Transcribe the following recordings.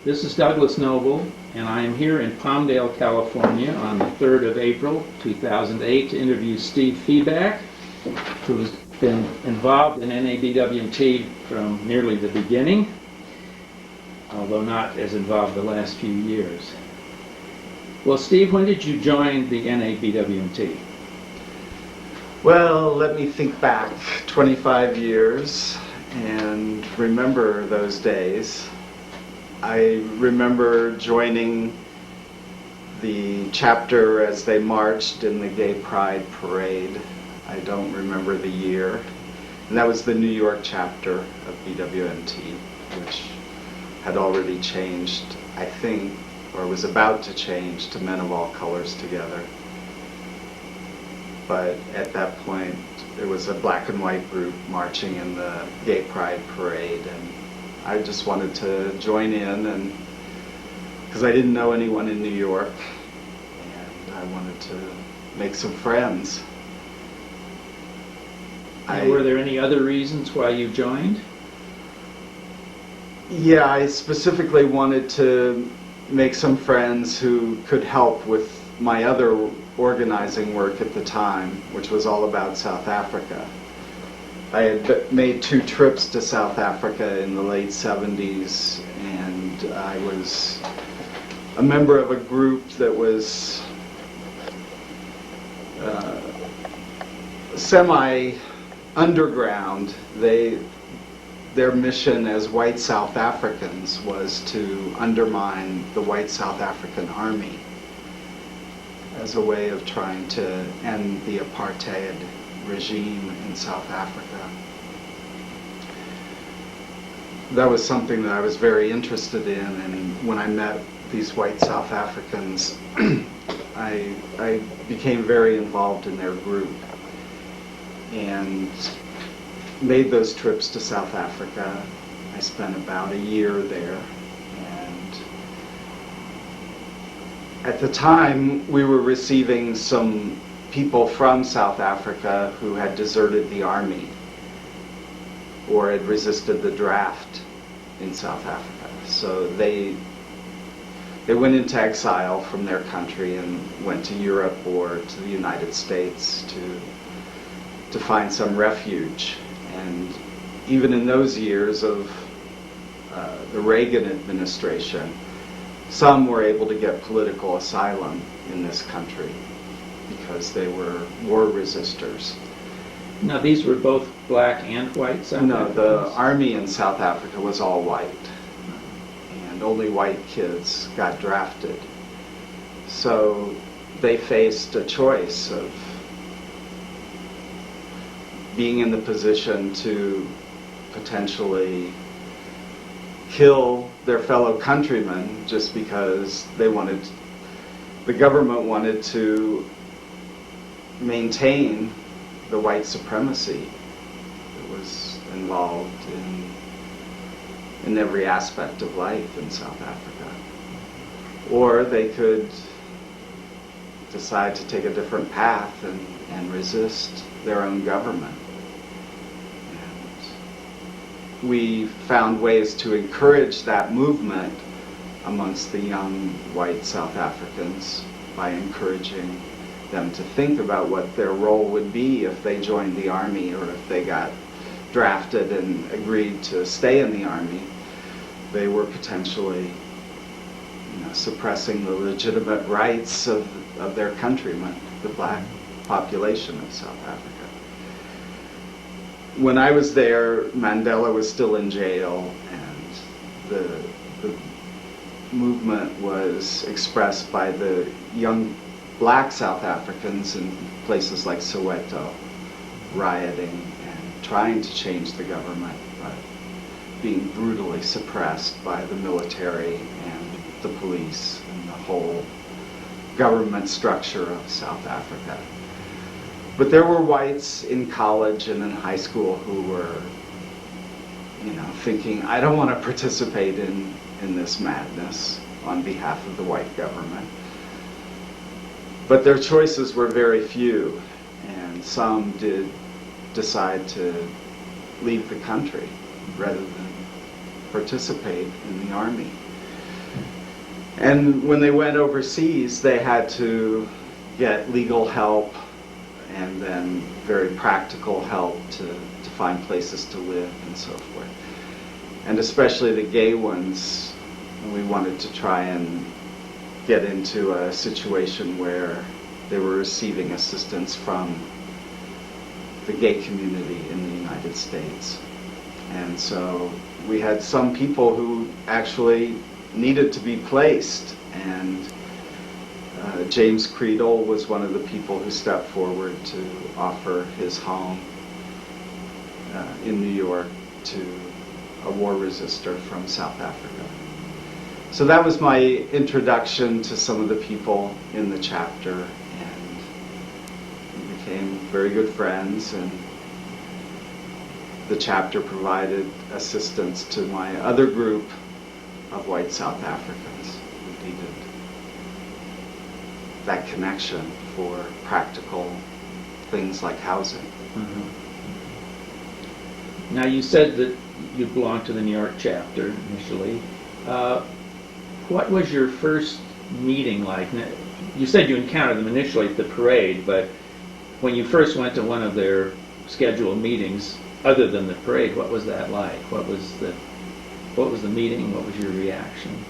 This is Douglas Noble, and I am here in Palmdale, California on the 3rd of April, 2008 to interview Steve Feback, who's been involved in NABWMT from nearly the beginning, although not as involved the last few years. Well, Steve, when did you join the NABWMT? Well, let me think back 25 years and remember those days. I remember joining the chapter as they marched in the Gay Pride Parade. I don't remember the year. And that was the New York chapter of BWMT, which had already changed, I think, or was about to change to Men of All Colors Together. But at that point, it was a black and white group marching in the Gay Pride Parade, and I just wanted to join in, and because I didn't know anyone in New York, and I wanted to make some friends. Were there any other reasons why you joined? Yeah, I specifically wanted to make some friends who could help with my other organizing work at the time, which was all about South Africa. I had made 2 trips to South Africa in the late 70s, and I was a member of a group that was semi-underground. Their mission as white South Africans was to undermine the white South African army as a way of trying to end the apartheid regime in South Africa. That was something that I was very interested in, and when I met these white South Africans, I became very involved in their group and made those trips to South Africa. I spent about a year there, and at the time we were receiving some people from South Africa who had deserted the army or had resisted the draft in South Africa. So they went into exile from their country and went to Europe or to the United States to find some refuge. And even in those years of the Reagan administration, some were able to get political asylum in this country because they were war resistors. Now, these were both black and white South Africans? No, the army in South Africa was all white, and only white kids got drafted. So they faced a choice of being in the position to potentially kill their fellow countrymen just because the government wanted to maintain the white supremacy that was involved in every aspect of life in South Africa. Or they could decide to take a different path and resist their own government. And we found ways to encourage that movement amongst the young white South Africans by encouraging them to think about what their role would be if they joined the army or if they got drafted and agreed to stay in the army. They were potentially suppressing the legitimate rights of their countrymen, the black population of South Africa. When I was there, Mandela was still in jail, and the movement was expressed by the young black South Africans in places like Soweto, rioting and trying to change the government, but being brutally suppressed by the military and the police and the whole government structure of South Africa. But there were whites in college and in high school who were, thinking, I don't want to participate in this madness on behalf of the white government. But their choices were very few, and some did decide to leave the country rather than participate in the army. And when they went overseas, they had to get legal help and then very practical help to find places to live and so forth. And especially the gay ones, we wanted to try and get into a situation where they were receiving assistance from the gay community in the United States. And so we had some people who actually needed to be placed, and James Creedle was one of the people who stepped forward to offer his home in New York to a war resister from South Africa. So that was my introduction to some of the people in the chapter, and we became very good friends, and the chapter provided assistance to my other group of white South Africans who needed that connection for practical things like housing. Now, you said that you belonged to the New York chapter initially. What was your first meeting like? You said you encountered them initially at the parade, but when you first went to one of their scheduled meetings, other than the parade, what was that like? What was the meeting? What was your reaction?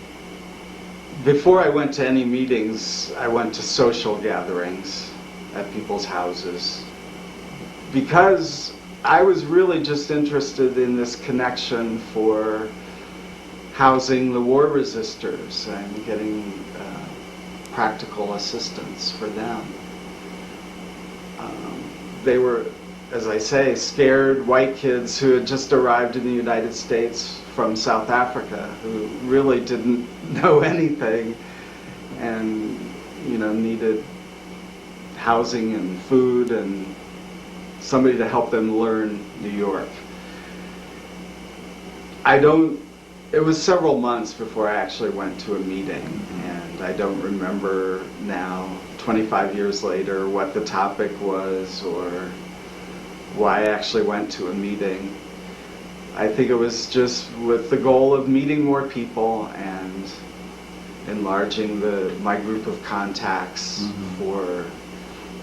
Before I went to any meetings, I went to social gatherings at people's houses, because I was really just interested in this connection for housing the war resistors and getting practical assistance for them. They were, as I say, scared white kids who had just arrived in the United States from South Africa, who really didn't know anything and, needed housing and food and somebody to help them learn New York. It was several months before I actually went to a meeting, and I don't remember now, 25 years later, what the topic was or why I actually went to a meeting. I think it was just with the goal of meeting more people and enlarging my group of contacts for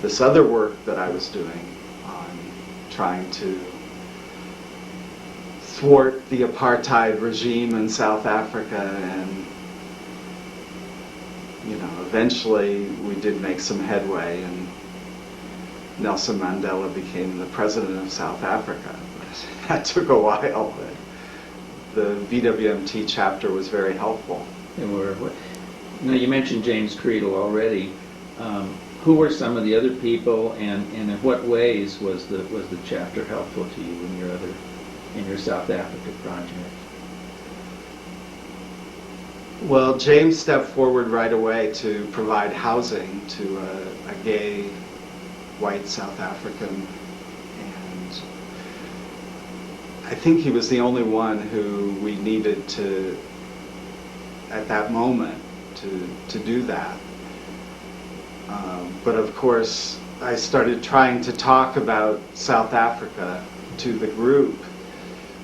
this other work that I was doing on trying to thwart the apartheid regime in South Africa, and eventually we did make some headway, and Nelson Mandela became the president of South Africa. But that took a while. The VWMT chapter was very helpful. You mentioned James Creedle already. Who were some of the other people, and in what ways was the chapter helpful to you in your South Africa project? Well, James stepped forward right away to provide housing to a gay white South African, and I think he was the only one who we needed to, at that moment, to do that. But of course, I started trying to talk about South Africa to the group,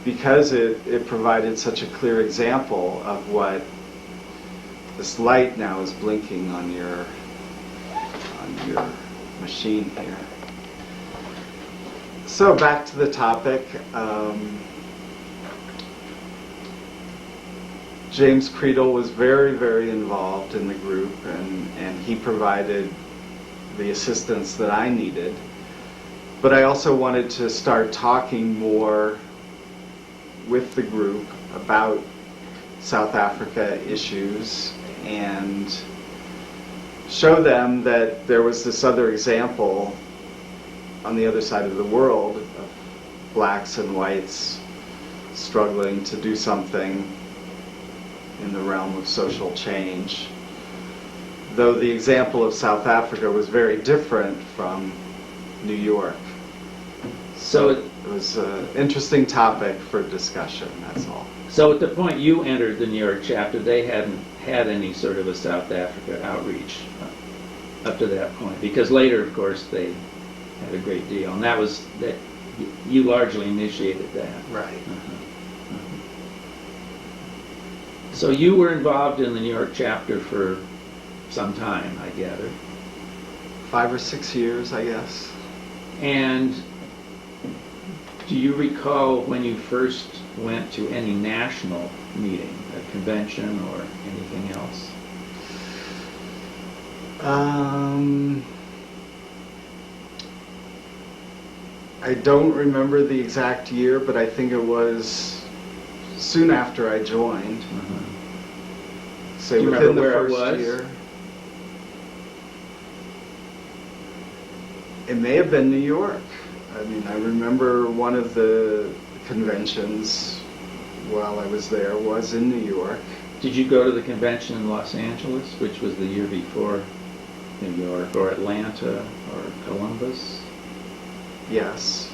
because it provided such a clear example of what this light now is blinking on your machine here. So back to the topic. James Creedle was very, very involved in the group, and he provided the assistance that I needed. But I also wanted to start talking more with the group about South Africa issues and show them that there was this other example on the other side of the world of blacks and whites struggling to do something in the realm of social change. Though the example of South Africa was very different from New York. So it was an interesting topic for discussion, that's all. So at the point you entered the New York chapter, they hadn't had any sort of a South Africa outreach up to that point, because later, of course, they had a great deal, and that you largely initiated that. Right. So you were involved in the New York chapter for some time, I gather. 5 or 6 years, I guess. And do you recall when you first went to any national meeting, a convention or anything else? I don't remember the exact year, but I think it was soon after I joined. Say Do you within remember the where it first was? year. It may have been New York. I mean, I remember one of the conventions while I was there was in New York. Did you go to the convention in Los Angeles, which was the year before New York, or Atlanta, or Columbus? Yes.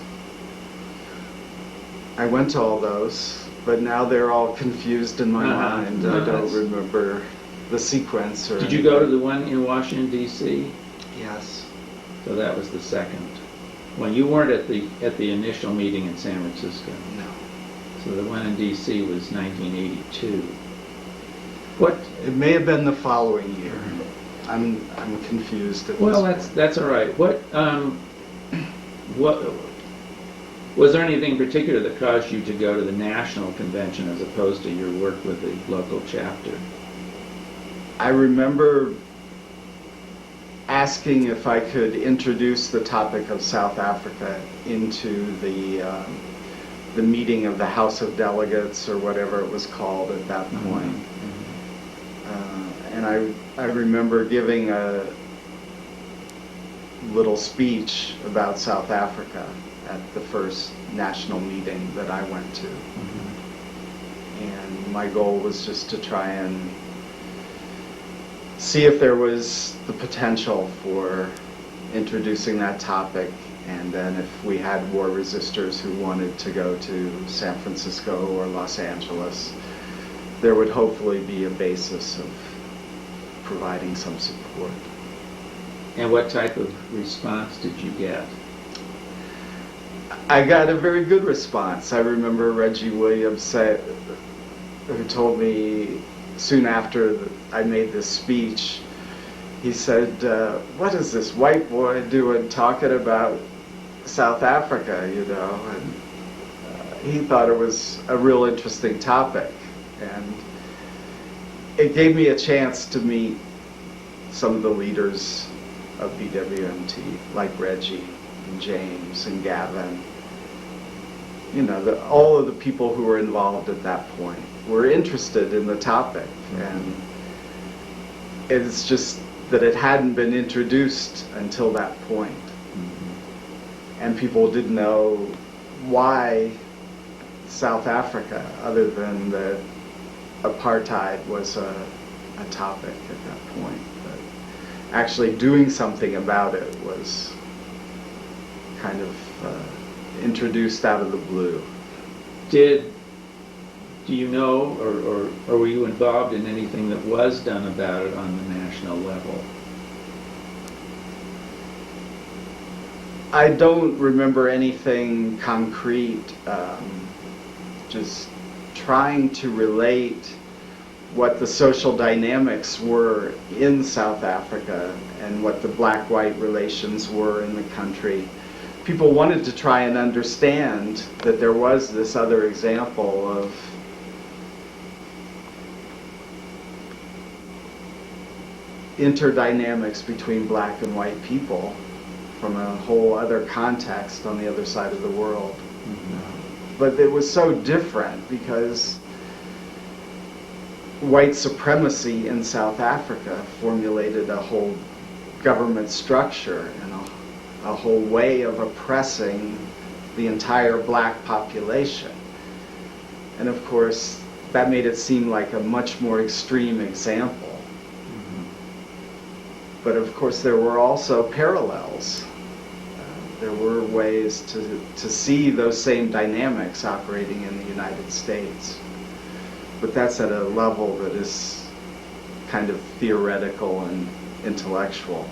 I went to all those, but now they're all confused in my mind. No, I don't that's- remember the sequence or Did you go to anything. the one in Washington, D.C.? Yes. So that was the second. When you weren't at the initial meeting in San Francisco. No. So the one in D.C. was 1982. What? It may have been the following year. I'm confused at Well, this point. that's all right. What was there anything in particular that caused you to go to the national convention as opposed to your work with the local chapter? I remember asking if I could introduce the topic of South Africa into the meeting of the House of Delegates or whatever it was called at that point. And I remember giving a little speech about South Africa at the first national meeting that I went to. And my goal was just to try and see if there was the potential for introducing that topic, and then if we had war resistors who wanted to go to San Francisco or Los Angeles, there would hopefully be a basis of providing some support. And what type of response did you get? I got a very good response. I remember Reggie Williams who told me soon after I made this speech, he said, what is this white boy doing talking about South Africa, you know? And he thought it was a real interesting topic. And it gave me a chance to meet some of the leaders of BWMT, like Reggie and James and Gavin. You know, all of the people who were involved at that point were interested in the topic, and it's just that it hadn't been introduced until that point. And people didn't know why South Africa, other than that apartheid was a topic at that point. But actually doing something about it was kind of introduced out of the blue. Do you know, or were you involved in anything that was done about it on the national level? I don't remember anything concrete, just trying to relate what the social dynamics were in South Africa and what the black-white relations were in the country. People wanted to try and understand that there was this other example of interdynamics between black and white people from a whole other context on the other side of the world. But it was so different because white supremacy in South Africa formulated a whole government structure and a whole way of oppressing the entire black population. And of course, that made it seem like a much more extreme example. But of course, there were also parallels. There were ways to see those same dynamics operating in the United States. But that's at a level that is kind of theoretical and intellectual,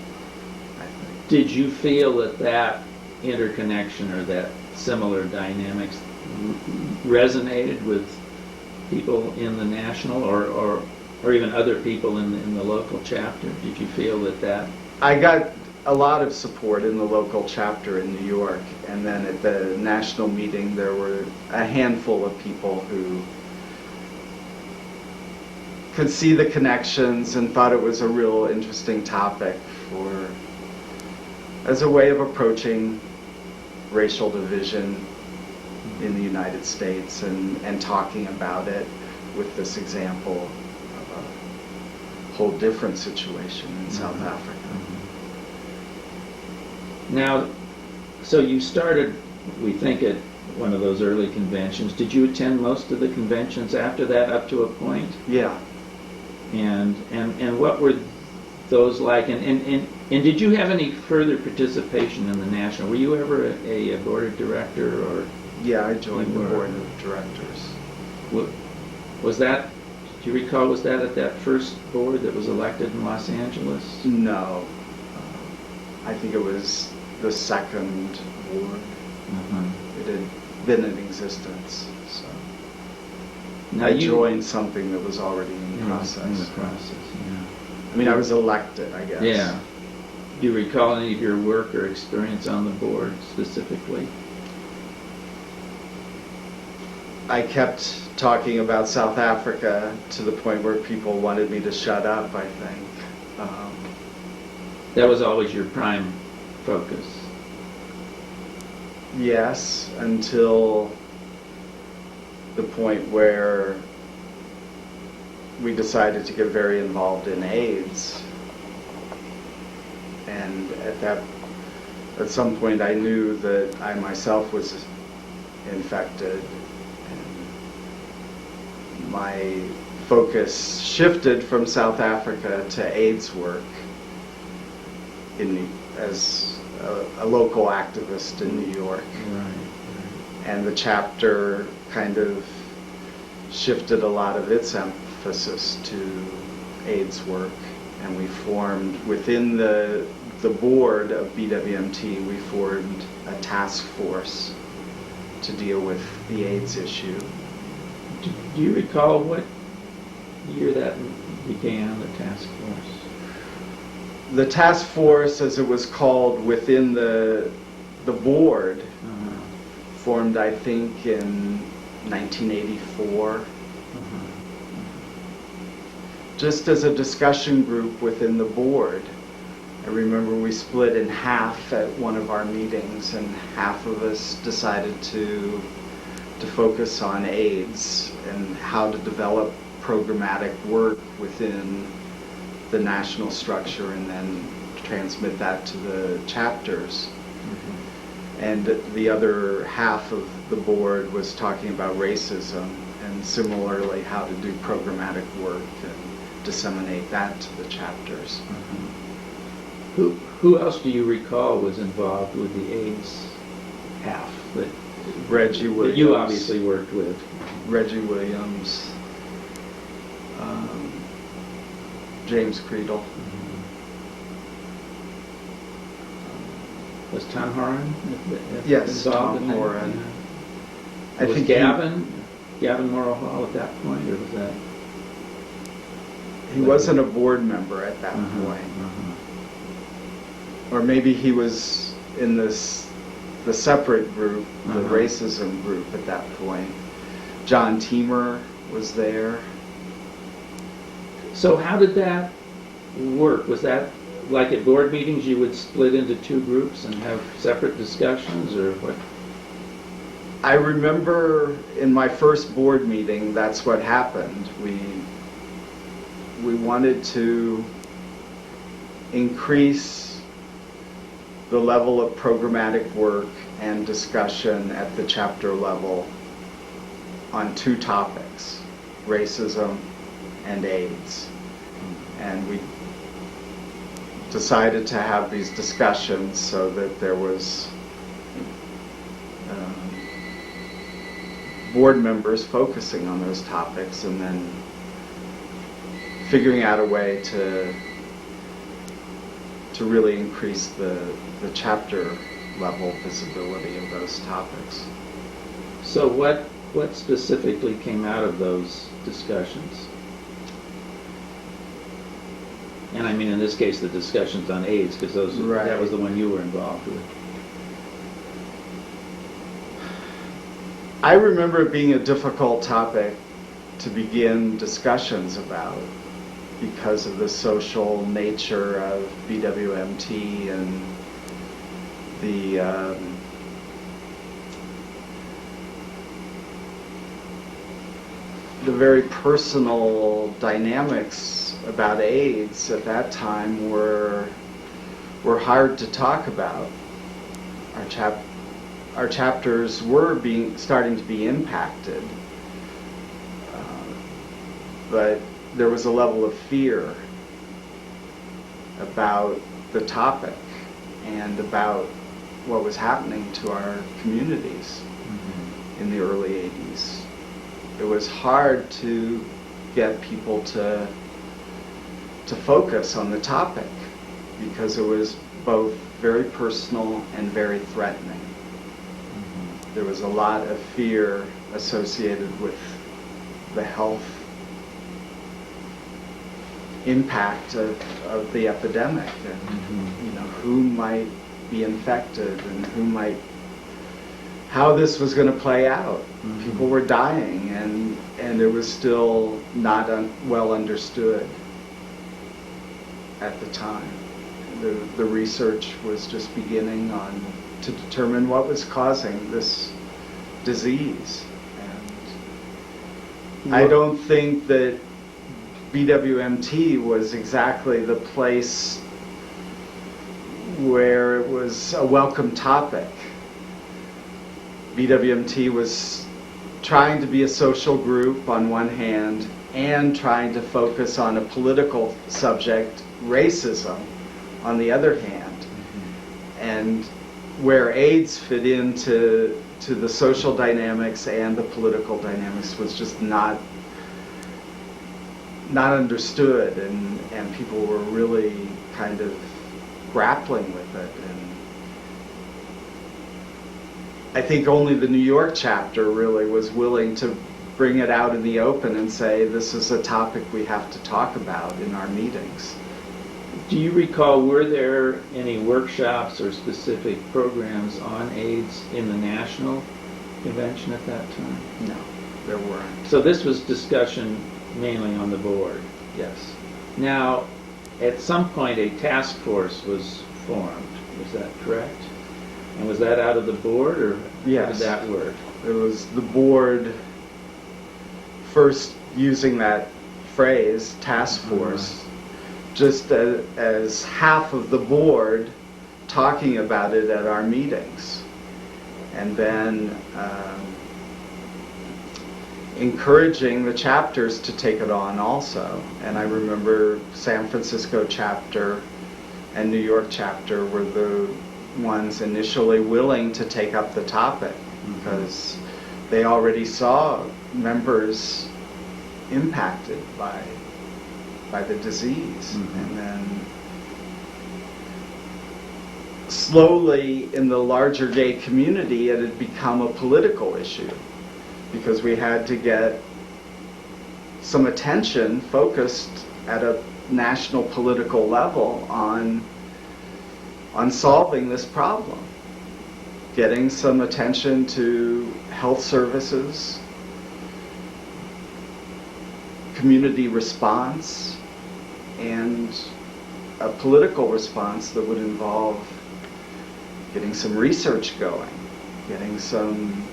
I think. Did you feel that interconnection or that similar dynamics resonated with people in the national or even other people in the local chapter? Did you feel that? I got a lot of support in the local chapter in New York, and then at the national meeting there were a handful of people who could see the connections and thought it was a real interesting topic as a way of approaching racial division in the United States and talking about it with this example of a whole different situation in South Africa. Now, so you started, we think, at one of those early conventions. Did you attend most of the conventions after that, up to a point? Yeah. And what were those like? And did you have any further participation in the national? Were you ever a board of director or? Yeah, I joined the board of directors. Was that? Do you recall? Was that at that first board that was elected in Los Angeles? No, I think it was the second board. It had been in existence, so now I joined something that was already in process. In the process, yeah. I mean, I was elected, I guess. Yeah. Do you recall any of your work or experience on the board specifically? I kept talking about South Africa to the point where people wanted me to shut up, I think. That was always your prime focus. Yes, until the point where we decided to get very involved in AIDS. And at some point I knew that I myself was infected. And my focus shifted from South Africa to AIDS work as a local activist in New York. Right. And the chapter kind of shifted a lot of its emphasis to AIDS work, and we formed within the board of BWMT, we formed a task force to deal with the AIDS issue. Do you recall what year that began, the task force? The task force, as it was called within the board, formed, I think, in 1984. Just as a discussion group within the board. I remember we split in half at one of our meetings, and half of us decided to focus on AIDS and how to develop programmatic work within the national structure and then transmit that to the chapters. And the other half of the board was talking about racism and similarly how to do programmatic work and disseminate that to the chapters. Who else do you recall was involved with the AIDS half that Reggie Williams. that you obviously worked with? Reggie Williams, James Creedle. Was Tom Horan Yes, involved Tom in that? Horan. Yeah. I Was think Gavin Morrow Hall at that point, or was that? he wasn't a board member at that point. Or maybe he was in the separate group, the racism group at that point. John Teemer was there. So how did that work? Was that like at board meetings you would split into two groups and have separate discussions, or what? I remember in my first board meeting, that's what happened. We wanted to increase the level of programmatic work and discussion at the chapter level on two topics, racism and AIDS. And we decided to have these discussions so that there was board members focusing on those topics and then figuring out a way to really increase the chapter level visibility of those topics. So What specifically came out of those discussions? And I mean, in this case, the discussions on AIDS, because that Right. was the one you were involved with. I remember it being a difficult topic to begin discussions about because of the social nature of BWMT and the very personal dynamics about AIDS at that time were hard to talk about. Our chapters were starting to be impacted, but there was a level of fear about the topic and about what was happening to our communities in the early 80s. It was hard to get people to focus on the topic because it was both very personal and very threatening. There was a lot of fear associated with the health impact of the epidemic and who might be infected and how this was going to play out. People were dying and it was still not well understood at the time. The research was just beginning to determine what was causing this disease. And I don't think that BWMT was exactly the place where it was a welcome topic. BWMT was trying to be a social group on one hand and trying to focus on a political subject, racism, on the other hand. And where AIDS fit into the social dynamics and the political dynamics was just not understood, and people were really kind of grappling with it. And I think only the New York chapter really was willing to bring it out in the open and say, this is a topic we have to talk about in our meetings. Do you recall, were there any workshops or specific programs on AIDS in the national convention at that time? No, there weren't. So this was discussion mainly on the board. Yes. Now, at some point, a task force was formed. Was that correct? And was that out of the board, or Yes. how did that work? It was the board first using that phrase, task force, just as half of the board talking about it at our meetings. And then encouraging the chapters to take it on also. And I remember San Francisco chapter and New York chapter were the ones initially willing to take up the topic because they already saw members impacted by the disease. And then slowly in the larger gay community it had become a political issue because we had to get some attention focused at a national political level on solving this problem, getting some attention to health services, community response, and a political response that would involve getting some research going, getting some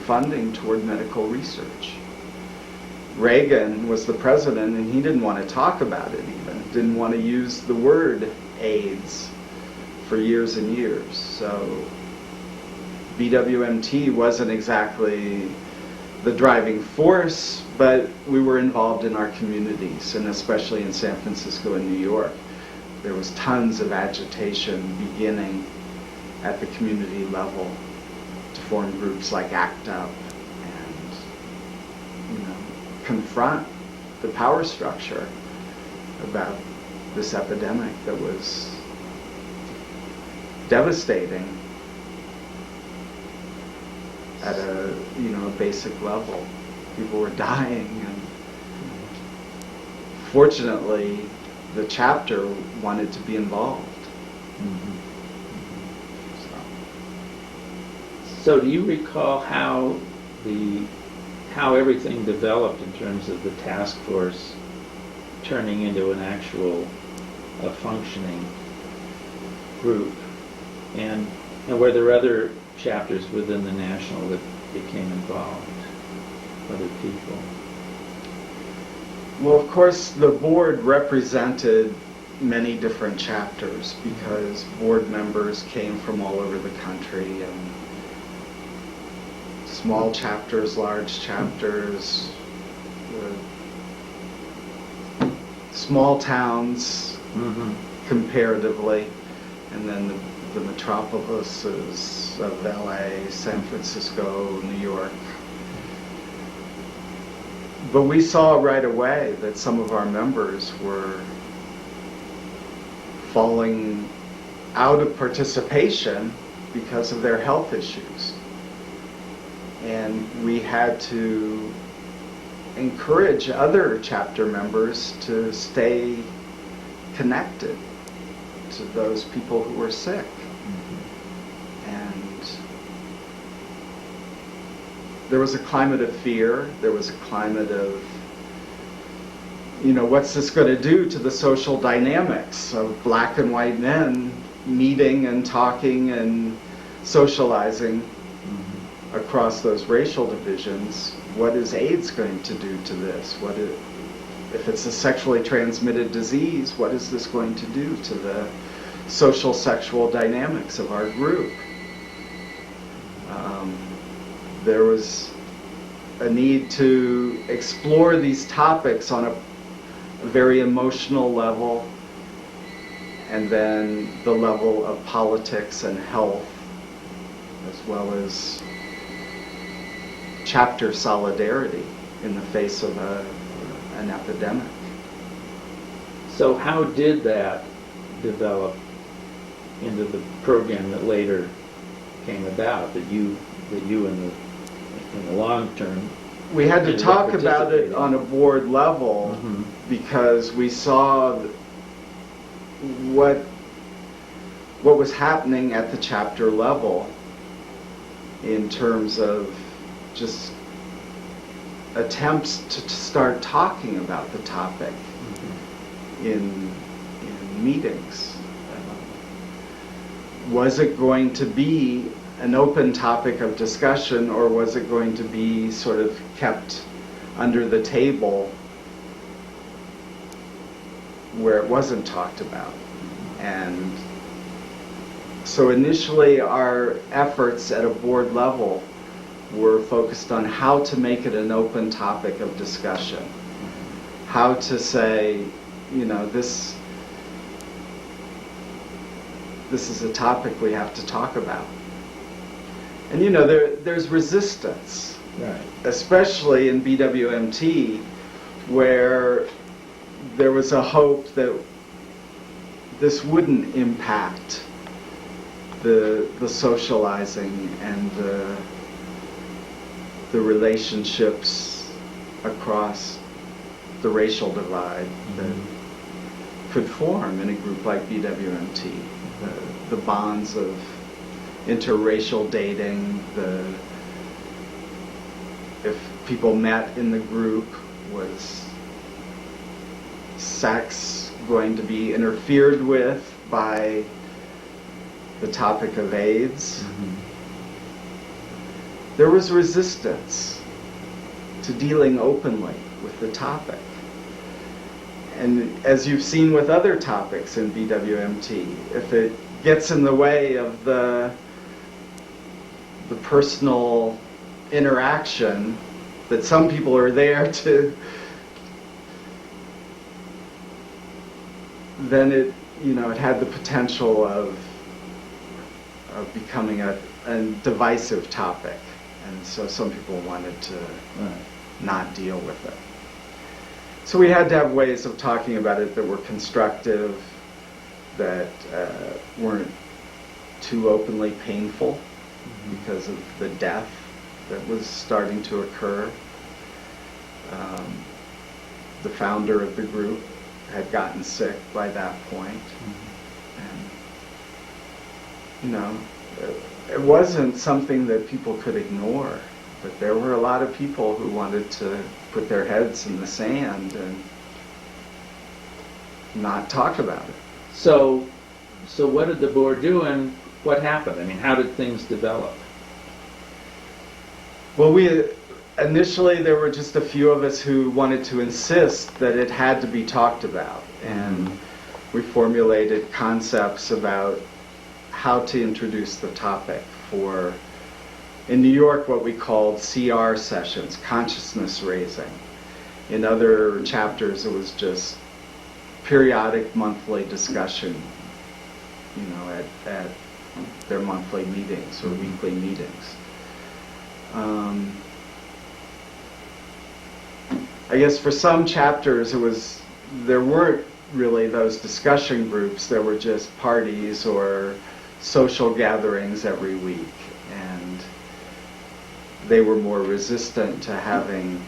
funding toward medical research. Reagan was the president and he didn't want to talk about it even, didn't want to use the word AIDS for years and years. So BWMT wasn't exactly the driving force, but we were involved in our communities, and especially in San Francisco and New York. There was tons of agitation beginning at the community level to form groups like ACT UP and confront the power structure about this epidemic that was devastating at a basic level. People were dying, and fortunately, the chapter wanted to be involved. So do you recall how everything developed in terms of the task force turning into an actual functioning group? And were there other chapters within the national that became involved? Other people? Well, of course, the board represented many different chapters because board members came from all over the country, and small chapters, large chapters, small towns comparatively, and then the metropolises of LA, San Francisco, New York. But we saw right away that some of our members were falling out of participation because of their health issues. And we had to encourage other chapter members to stay connected to those people who were sick. And there was a climate of fear. There was a climate of, what's this going to do to the social dynamics of black and white men meeting and talking and socializing across those racial divisions? What is AIDS going to do to this? If it's a sexually transmitted disease, what is this going to do to the social sexual dynamics of our group? There was a need to explore these topics on a very emotional level, and then the level of politics and health, as well as chapter solidarity in the face of an epidemic. So how did that develop into the program that later came about, that you in the long term? We had to ended talk up about it participating? on a board level because we saw what was happening at the chapter level in terms of just attempts to start talking about the topic in meetings. Was it going to be an open topic of discussion, or was it going to be sort of kept under the table where it wasn't talked about? And so initially our efforts at a board level were focused on how to make it an open topic of discussion. How to say, this is a topic we have to talk about. And there's resistance, Right. especially in BWMT, where there was a hope that this wouldn't impact the socializing and the relationships across the racial divide that could form in a group like BWMT. The bonds of interracial dating, if people met in the group, was sex going to be interfered with by the topic of AIDS? There was resistance to dealing openly with the topic. And as you've seen with other topics in BWMT, if it gets in the way of the personal interaction that some people are there to, then it had the potential of becoming a divisive topic. And so some people wanted to not deal with it. So we had to have ways of talking about it that were constructive, that weren't too openly painful because of the death that was starting to occur. The founder of the group had gotten sick by that point. And, it wasn't something that people could ignore, but there were a lot of people who wanted to put their heads in the sand and not talk about it. So what did the board do, and what happened? I mean, how did things develop? Well, initially there were just a few of us who wanted to insist that it had to be talked about, and we formulated concepts about how to introduce the topic for, in New York, what we called CR sessions, consciousness raising. In other chapters, it was just periodic monthly discussion, at their monthly meetings or weekly meetings. I guess for some chapters there weren't really those discussion groups, there were just parties or social gatherings every week, and they were more resistant to having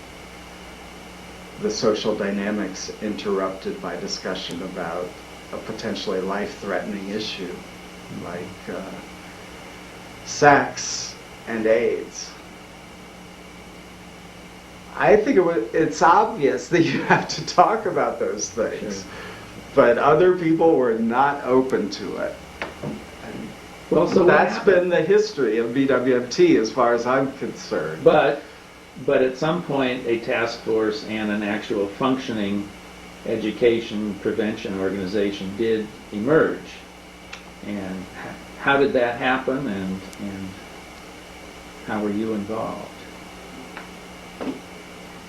the social dynamics interrupted by discussion about a potentially life-threatening issue like sex and AIDS. I think it's obvious that you have to talk about those things, Sure. But other people were not open to it. Well, so That's been the history of BWMT as far as I'm concerned. But at some point, a task force and an actual functioning education prevention organization did emerge. And how did that happen, and how were you involved?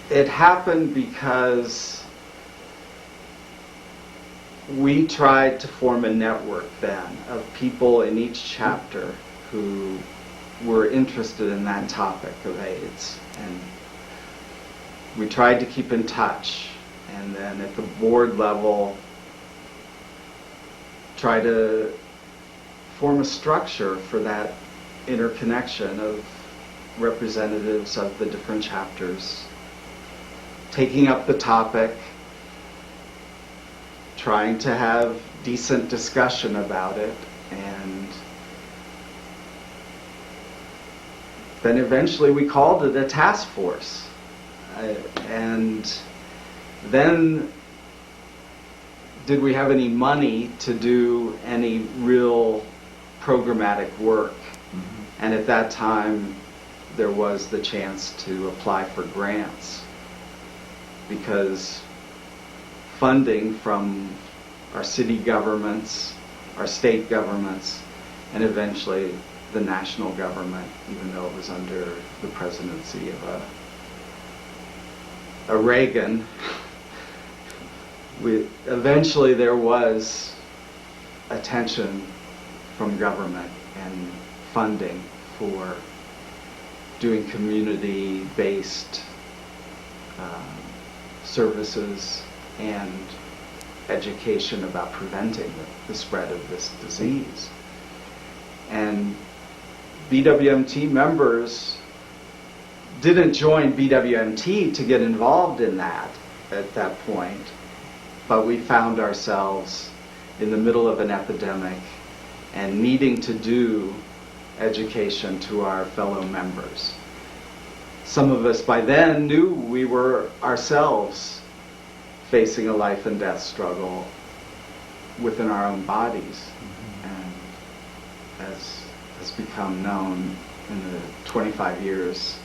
It happened because we tried to form a network then of people in each chapter who were interested in that topic of AIDS. And we tried to keep in touch. And then at the board level, try to form a structure for that interconnection of representatives of the different chapters taking up the topic, trying to have decent discussion about it, and then eventually we called it a task force. And then did we have any money to do any real programmatic work? Mm-hmm. And at that time there was the chance to apply for grants, because funding from our city governments, our state governments, and eventually the national government, even though it was under the presidency of a Reagan, eventually there was attention from government and funding for doing community-based services and education about preventing the spread of this disease. And BWMT members didn't join BWMT to get involved in that at that point, but we found ourselves in the middle of an epidemic and needing to do education to our fellow members. Some of us by then knew we were ourselves facing a life and death struggle within our own bodies. Mm-hmm. And as has become known in the 25 years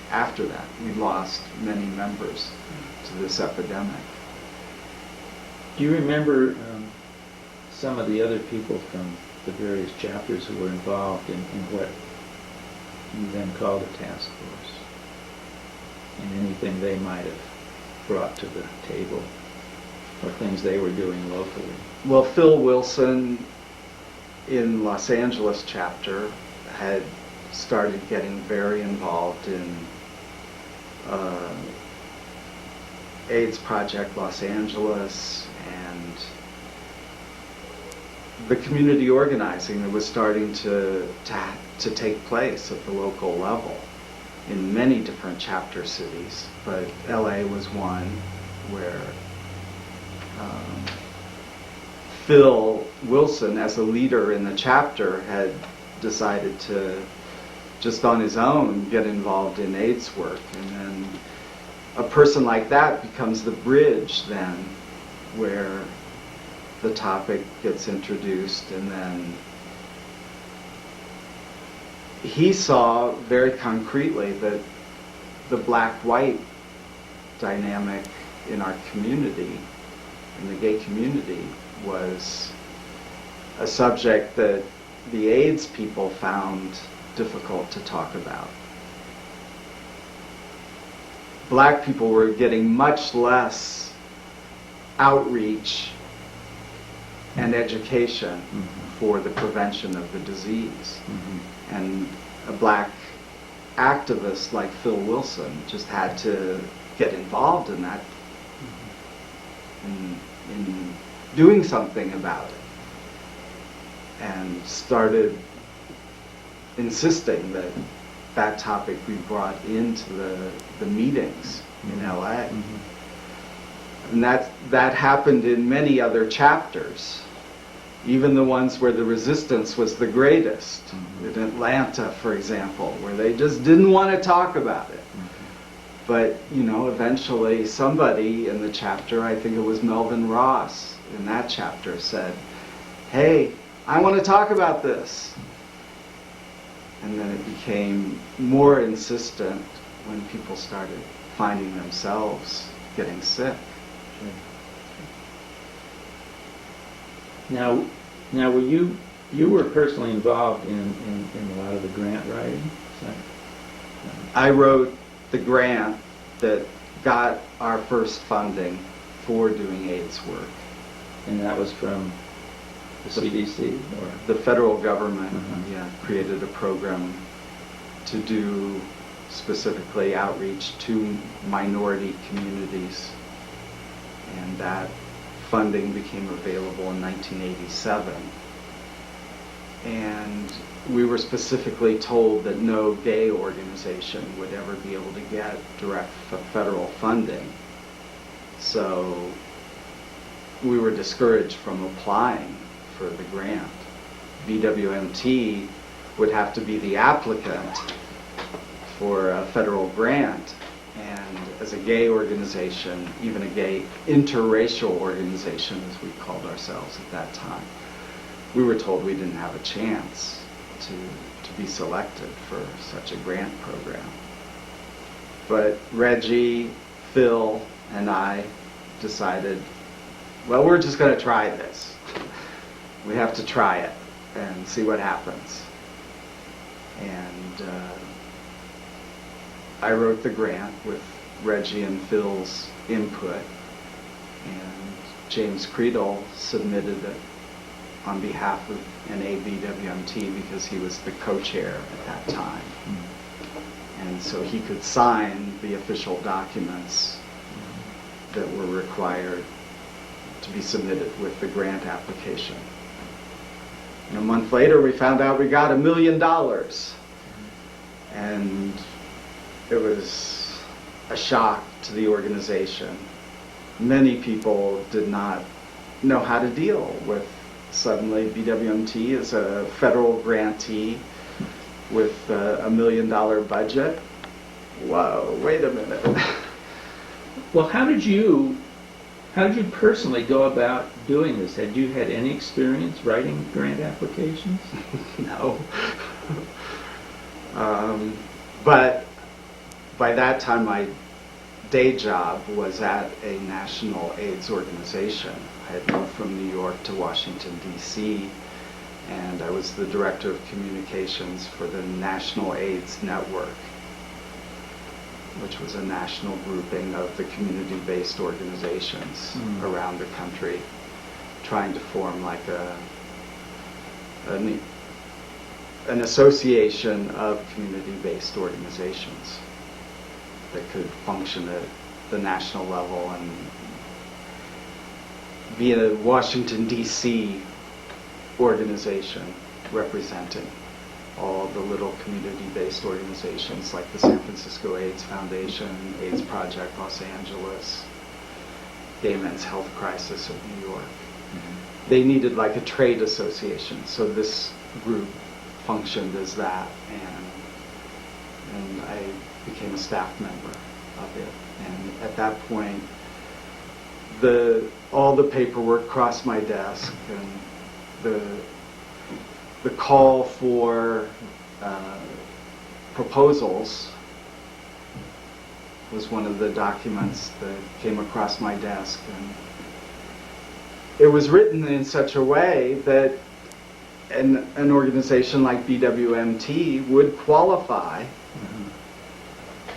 after that, we lost many members to this epidemic. Do you remember some of the other people from the various chapters who were involved in what you then called a task force, and anything they might have brought to the table, or things they were doing locally? Well, Phil Wilson in Los Angeles chapter had started getting very involved in AIDS Project Los Angeles and the community organizing that was starting to take place at the local level. in many different chapter cities, but LA was one where Phil Wilson, as a leader in the chapter, had decided to, just on his own, get involved in AIDS work. And then a person like that becomes the bridge then, where the topic gets introduced, and then he saw very concretely that the black-white dynamic in our community, in the gay community, was a subject that the AIDS people found difficult to talk about. Black people were getting much less outreach and education for the prevention of the disease. And a black activist like Phil Wilson just had to get involved in that, in doing something about it, and started insisting that that topic be brought into the meetings in LA. And that happened in many other chapters, even the ones where the resistance was the greatest. In Atlanta, for example, where they just didn't want to talk about it. But, you know, eventually somebody in the chapter, I think it was Melvin Ross in that chapter, said, "Hey, I want to talk about this." And then it became more insistent when people started finding themselves getting sick. Now were you were personally involved in a lot of the grant writing? I wrote the grant that got our first funding for doing AIDS work. And that was from the CDC? Or? The federal government created a program to do specifically outreach to minority communities. And that funding became available in 1987. And we were specifically told that no gay organization would ever be able to get direct federal funding. So we were discouraged from applying for the grant. BWMT would have to be the applicant for a federal grant. And as a gay organization, even a gay interracial organization, as we called ourselves at that time, we were told we didn't have a chance to be selected for such a grant program. But Reggie, Phil, and I decided, well, we're just going to try this. We have to try it and see what happens. And I wrote the grant with Reggie and Phil's input, and James Creedle submitted it on behalf of NABWMT because he was the co-chair at that time. And so he could sign the official documents that were required to be submitted with the grant application. And a month later we found out we got $1 million. And it was a shock to the organization. Many people did not know how to deal with suddenly BWMT as a federal grantee with a $1 million budget. Whoa, wait a minute. Well, how did you personally go about doing this? Had you had any experience writing grant applications? No. But by that time, my day job was at a national AIDS organization. I had moved from New York to Washington, D.C., and I was the director of communications for the National AIDS Network, which was a national grouping of the community-based organizations around the country, trying to form like an association of community-based organizations that could function at the national level and be a Washington, D.C. organization representing all the little community-based organizations like the San Francisco AIDS Foundation, AIDS Project Los Angeles, Gay Men's Health Crisis of New York. They needed like a trade association, so this group functioned as that, and I became a staff member of it. And at that point, all the paperwork crossed my desk, and the call for proposals was one of the documents that came across my desk, and it was written in such a way that an organization like BWMT would qualify,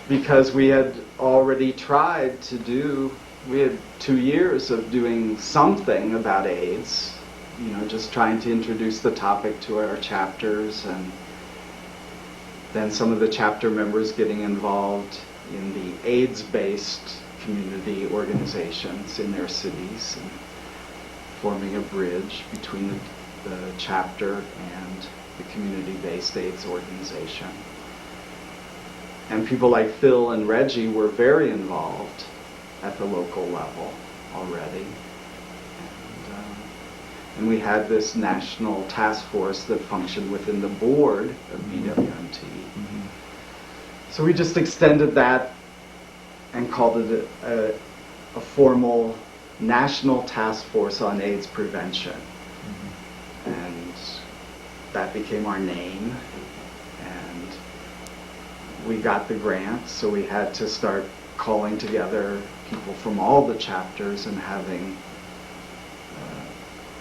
because we had already tried to we had 2 years of doing something about AIDS, just trying to introduce the topic to our chapters, and then some of the chapter members getting involved in the AIDS-based community organizations in their cities, and forming a bridge between the chapter and the community-based AIDS organization. And people like Phil and Reggie were very involved at the local level already. And we had this national task force that functioned within the board of BWMT. So we just extended that and called it a formal National Task Force on AIDS Prevention. And that became our name. And we got the grant, so we had to start calling together people from all the chapters and having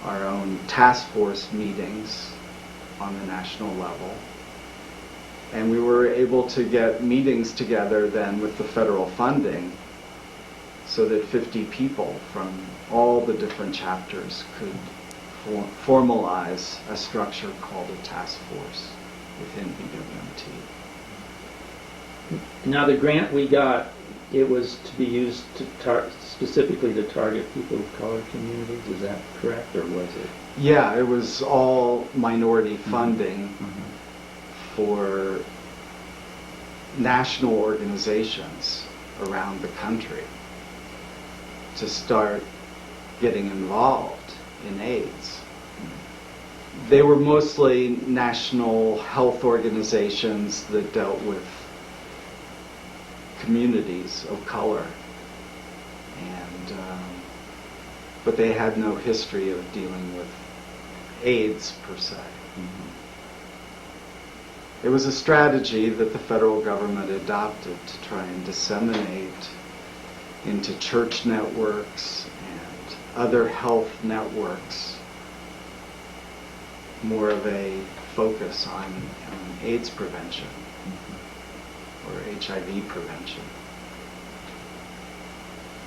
our own task force meetings on the national level. And we were able to get meetings together then with the federal funding, so that 50 people from all the different chapters could formalize a structure called a task force within BWMT. Now, the grant we got, it was to be used specifically to target people of color communities. Is that correct, or was it? Yeah, it was all minority funding for national organizations around the country to start getting involved in AIDS. They were mostly national health organizations that dealt with communities of color, but they had no history of dealing with AIDS per se. It was a strategy that the federal government adopted to try and disseminate into church networks and other health networks more of a focus on AIDS prevention or HIV prevention.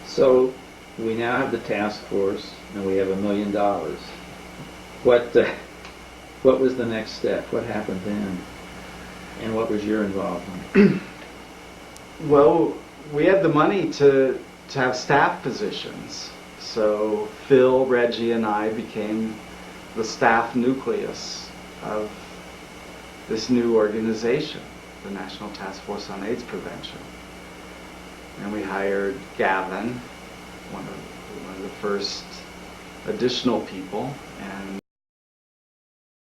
So we now have the task force, and we have $1 million. What was the next step? What happened then? And what was your involvement? Well, we had the money to have staff positions. So Phil, Reggie, and I became the staff nucleus of this new organization, the National Task Force on AIDS Prevention. And we hired Gavin, one of the first additional people, and